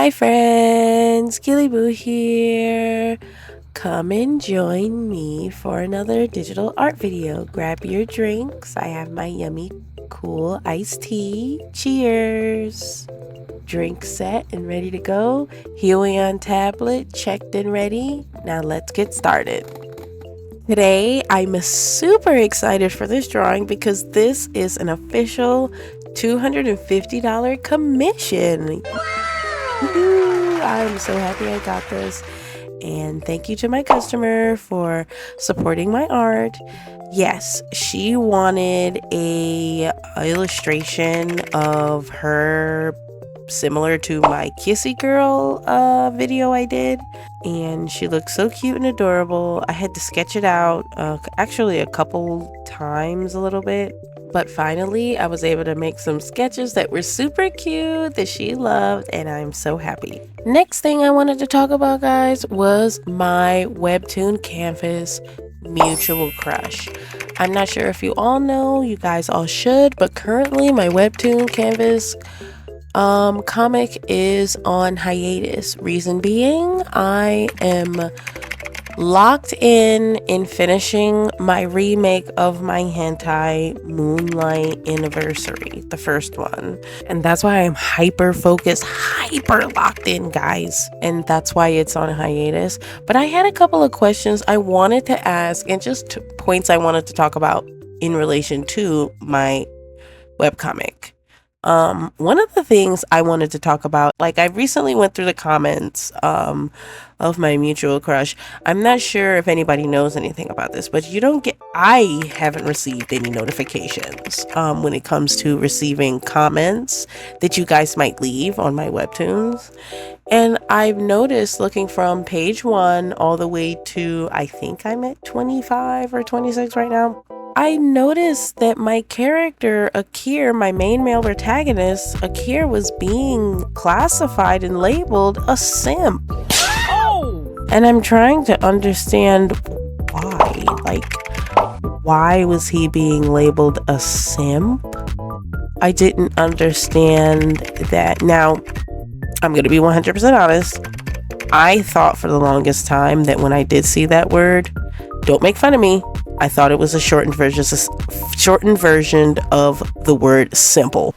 Hi friends, guillyboo here. Come and join me for another digital art video. Grab your drinks. I have my yummy, cool iced tea. Cheers. Drink set and ready to go. Huion tablet checked and ready. Now let's get started. Today, I'm super excited for this drawing because this is an official $250 commission. I'm so happy I got this, and thank you to my customer for supporting my art. Yes, she wanted a illustration of her similar to my kissy girl video I did, and she looked so cute and adorable. I had to sketch it out actually a couple times a little bit, but finally I was able to make some sketches that were super cute that she loved, and I'm so happy. Next thing I wanted to talk about, guys, was my webtoon canvas Mutual Crush. I'm not sure if you all know, you guys all should, but currently my webtoon canvas comic is on hiatus. Reason being, I am locked in finishing my remake of my hentai Moonlight Anniversary, the first one, and that's why I'm hyper focused, hyper locked in, guys, and that's why it's on hiatus. But I had a couple of questions I wanted to ask, and just points I wanted to talk about in relation to my webcomic. One of the things I wanted to talk about, like, I recently went through the comments of my Mutual Crush. I'm not sure if anybody knows anything about this, but I haven't received any notifications when it comes to receiving comments that you guys might leave on my webtoons. And I've noticed, looking from page 1 all the way to, I think I'm at 25 or 26 right now, I noticed that my character, Akir, my main male protagonist, Akir, was being classified and labeled a simp. Oh! And I'm trying to understand why. Like, why was he being labeled a simp? I didn't understand that. Now, I'm going to be 100% honest. I thought for the longest time that when I did see that word, don't make fun of me, I thought it was a shortened version of the word simple.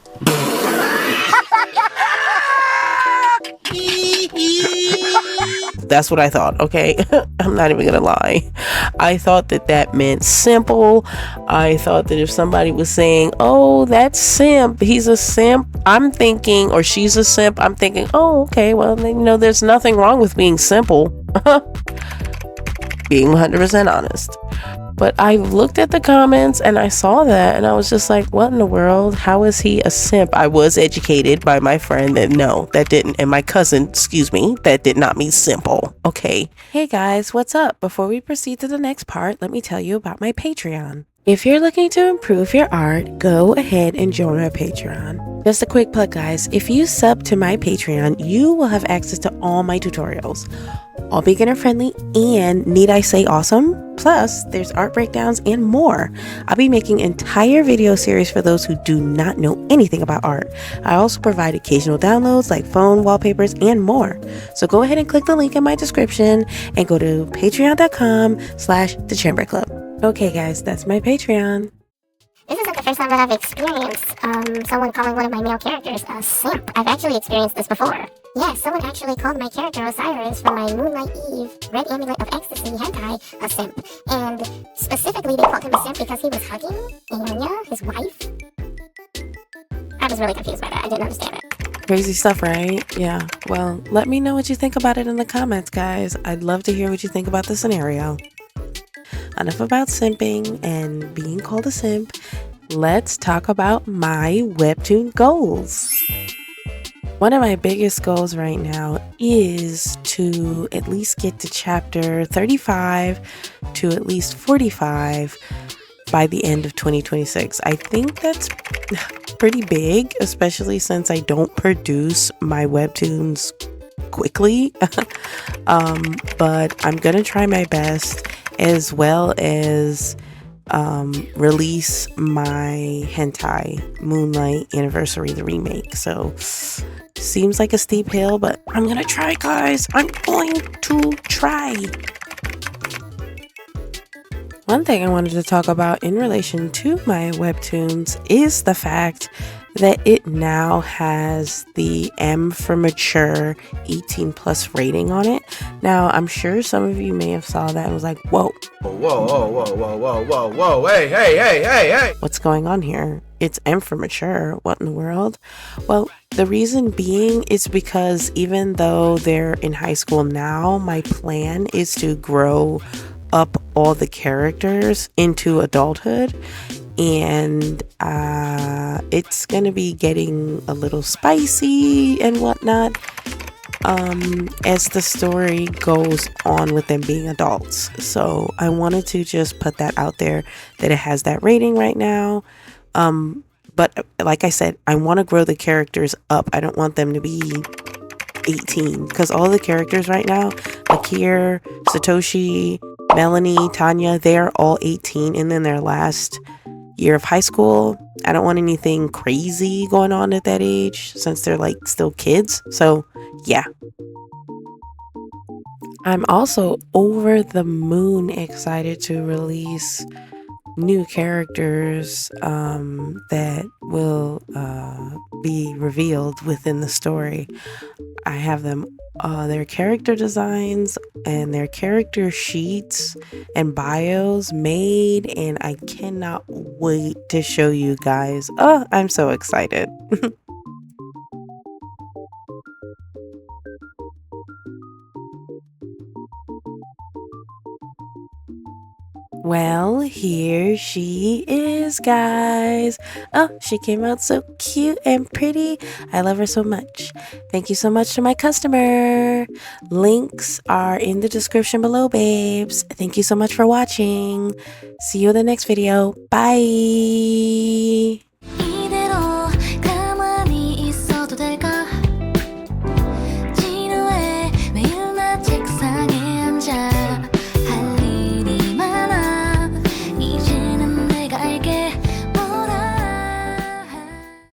That's what I thought, okay? I'm not even gonna lie. I thought that meant simple. I thought that if somebody was saying, oh, that's simp, he's a simp, I'm thinking, or she's a simp, I'm thinking, oh, okay, well, there's nothing wrong with being simple. Being 100% honest. But I looked at the comments and I saw that, and I was just like, what in the world? How is he a simp? I was educated by my friend that no, that didn't, and my cousin, that did not mean simple. Okay. Hey guys, what's up? Before we proceed to the next part, let me tell you about my Patreon. If you're looking to improve your art, go ahead and join my Patreon. Just a quick plug, guys. If you sub to my Patreon, you will have access to all my tutorials, all beginner friendly and, need I say, awesome. Plus, there's art breakdowns and more. I'll be making entire video series for those who do not know anything about art. I also provide occasional downloads like phone wallpapers and more. So go ahead and click the link in my description and go to patreon.com/thechamberclub. Okay guys, that's my Patreon. This isn't the first time that I've experienced someone calling one of my male characters a simp. I've actually experienced this before. Yes, someone actually called my character Osiris from my Moonlight Eve Red Amulet of Ecstasy hentai a simp. And specifically they called him a simp because he was hugging Anya, his wife. I was really confused by that. I didn't understand it. Crazy stuff, right? Yeah. Well, let me know what you think about it in the comments, guys. I'd love to hear what you think about the scenario. Enough about simping and being called a simp. Let's talk about my webtoon goals. One of my biggest goals right now is to at least get to chapter 35 to at least 45 by the end of 2026. I think that's pretty big, especially since I don't produce my webtoons quickly. But I'm gonna try my best, as well as release my hentai Moonlight Anniversary, the remake. So seems like a steep hill, but I'm gonna try, guys. I'm going to try. One thing I wanted to talk about in relation to my webtoons is the fact that it now has the M for mature 18 plus rating on it. Now, I'm sure some of you may have saw that and was like, whoa. Whoa, hey. What's going on here? It's M for mature. What in the world? Well, the reason being is because even though they're in high school now, my plan is to grow up all the characters into adulthood, and it's gonna be getting a little spicy and whatnot as the story goes on with them being adults. So I wanted to just put that out there, that it has that rating right now. But like I said, I want to grow the characters up. I don't want them to be 18, because all the characters right now, Akir, Satoshi, Melanie, Tanya, they're all 18 and in their last year of high school. I don't want anything crazy going on at that age, since they're like still kids. So yeah. I'm also over the moon excited to release new characters that will be revealed within the story. I have them, their character designs and their character sheets and bios made, and I cannot wait to show you guys. Oh, I'm so excited. Well, here she is, guys. Oh, she came out so cute and pretty. I love her so much. Thank you so much to my customer. Links are in the description below, babes. Thank you so much for watching. See you in the next video. Bye.